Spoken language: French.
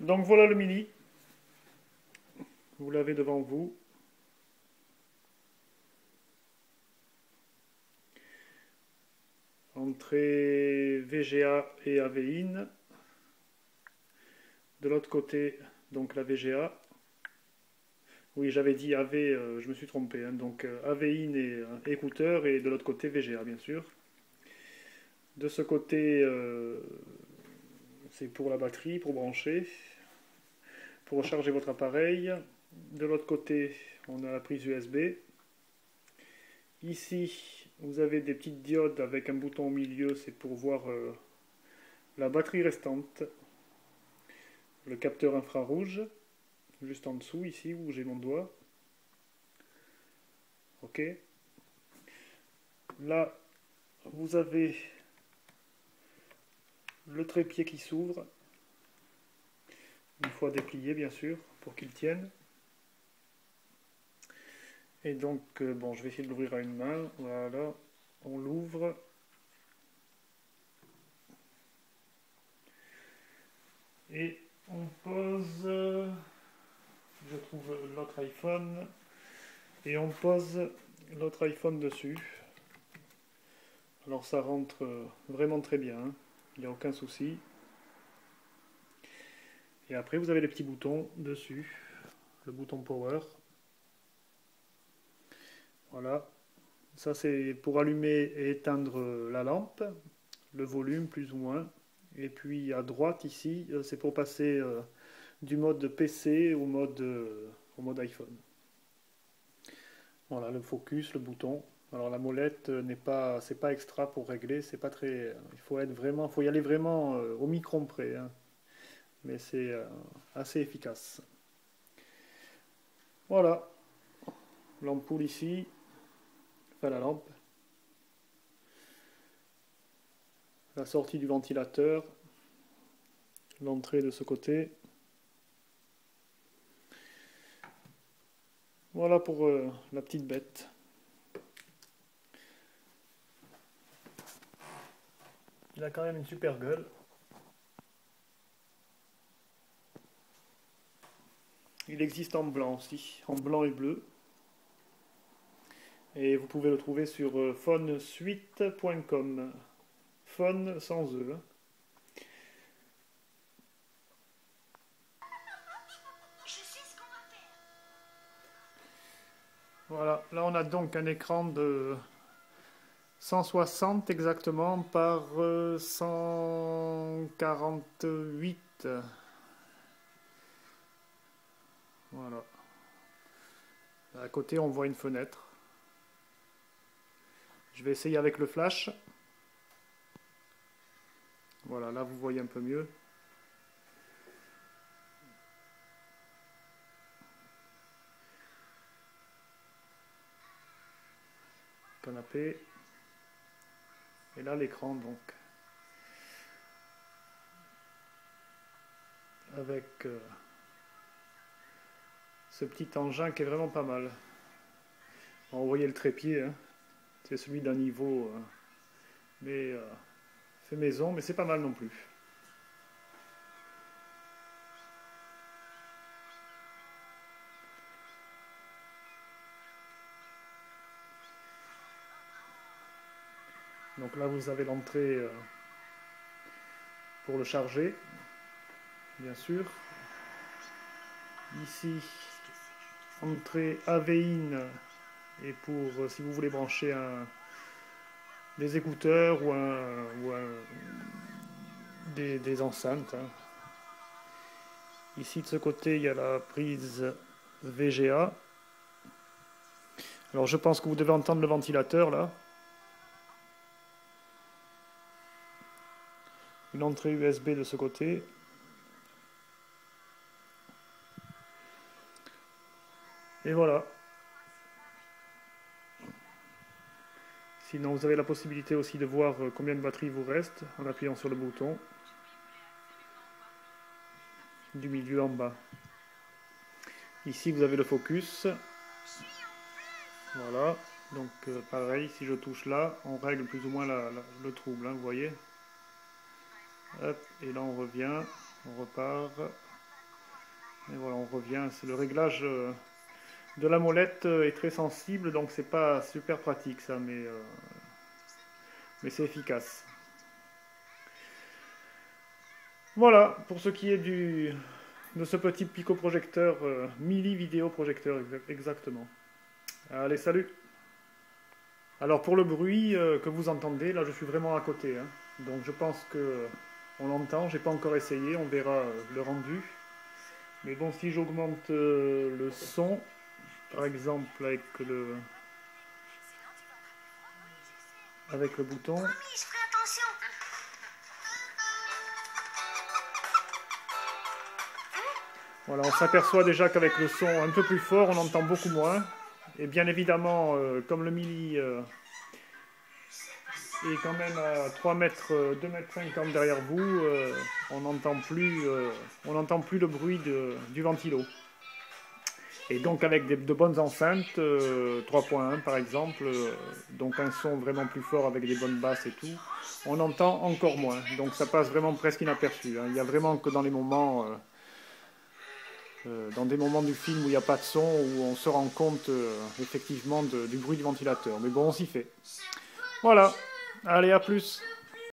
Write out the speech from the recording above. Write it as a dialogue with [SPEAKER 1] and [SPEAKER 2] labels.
[SPEAKER 1] Donc voilà le Mini, vous l'avez devant vous. Entrée VGA et AV-in. De l'autre côté, donc la VGA. Oui, j'avais dit AV, je me suis trompé, hein. Donc AV-in et écouteur, et de l'autre côté VGA, bien sûr. De ce côté, c'est pour la batterie, pour brancher, pour recharger votre appareil. De l'autre côté, on a la prise USB. Ici, vous avez des petites diodes avec un bouton au milieu, c'est pour voir la batterie restante. Le capteur infrarouge, juste en dessous, ici où j'ai mon doigt. Ok. Là, vous avez le trépied qui s'ouvre, une fois déplié bien sûr, pour qu'il tienne. Et donc, bon, je vais essayer de l'ouvrir à une main. Voilà, on l'ouvre. Et on pose, je trouve l'autre iPhone, et on pose l'autre iPhone dessus. Alors ça rentre vraiment très bien, hein. Il n'y a aucun souci. Et après, vous avez les petits boutons dessus, le bouton Power. Voilà, ça c'est pour allumer et éteindre la lampe, le volume plus ou moins. Et puis à droite ici, c'est pour passer du mode PC au mode iPhone. Voilà, le focus, le bouton. Alors la molette n'est pas, c'est pas extra pour régler, c'est pas très, il faut être vraiment, faut y aller vraiment au micron près, hein. Mais c'est assez efficace. Voilà, l'ampoule ici, enfin la lampe, la sortie du ventilateur, l'entrée de ce côté. Voilà pour la petite bête. Il a quand même une super gueule. Il existe en blanc aussi, en blanc et bleu. Et vous pouvez le trouver sur phonesuite.com. Phone sans E, hein. Voilà, là on a donc un écran de 160 exactement par 148. Voilà. À côté, on voit une fenêtre. Je vais essayer avec le flash. Voilà, là vous voyez un peu mieux. Canapé. Et là l'écran donc. Avec ce petit engin qui est vraiment pas mal. Bon, vous voyez le trépied, hein. C'est celui d'un niveau, mais fait maison, mais c'est pas mal non plus. Donc là vous avez l'entrée pour le charger, bien sûr. Ici, entrée AV-in, et pour si vous voulez brancher des écouteurs ou des enceintes, hein. Ici de ce côté il y a la prise VGA. Alors je pense que vous devez entendre le ventilateur là. Une entrée USB de ce côté. Et voilà. Sinon vous avez la possibilité aussi de voir combien de batterie vous reste en appuyant sur le bouton du milieu en bas. Ici vous avez le focus. Voilà. Donc pareil, si je touche là, on règle plus ou moins le trouble, hein, vous voyez. Hop, et là on revient, on repart. Et voilà, on revient. C'est le réglage de la molette est très sensible, donc c'est pas super pratique ça, mais c'est efficace. Voilà, pour ce qui est de ce petit picoprojecteur, mini vidéo projecteur exactement. Allez, salut! Alors pour le bruit que vous entendez, là je suis vraiment à côté, hein. Donc je pense que on l'entend, j'ai pas encore essayé, on verra le rendu. Mais bon, si j'augmente le son, par exemple avec le bouton, voilà, on s'aperçoit déjà qu'avec le son un peu plus fort, on entend beaucoup moins. Et bien évidemment, comme le mili est quand même à 3 mètres, 2 mètres 50 derrière vous, on n'entend plus le bruit du ventilo. Et donc avec de bonnes enceintes, 3.1 par exemple, donc un son vraiment plus fort avec des bonnes basses et tout, on entend encore moins. Donc ça passe vraiment presque inaperçu, hein. Il n'y a vraiment que dans les moments, dans des moments du film où il n'y a pas de son, où on se rend compte effectivement du bruit du ventilateur. Mais bon, on s'y fait. Voilà, allez, à plus.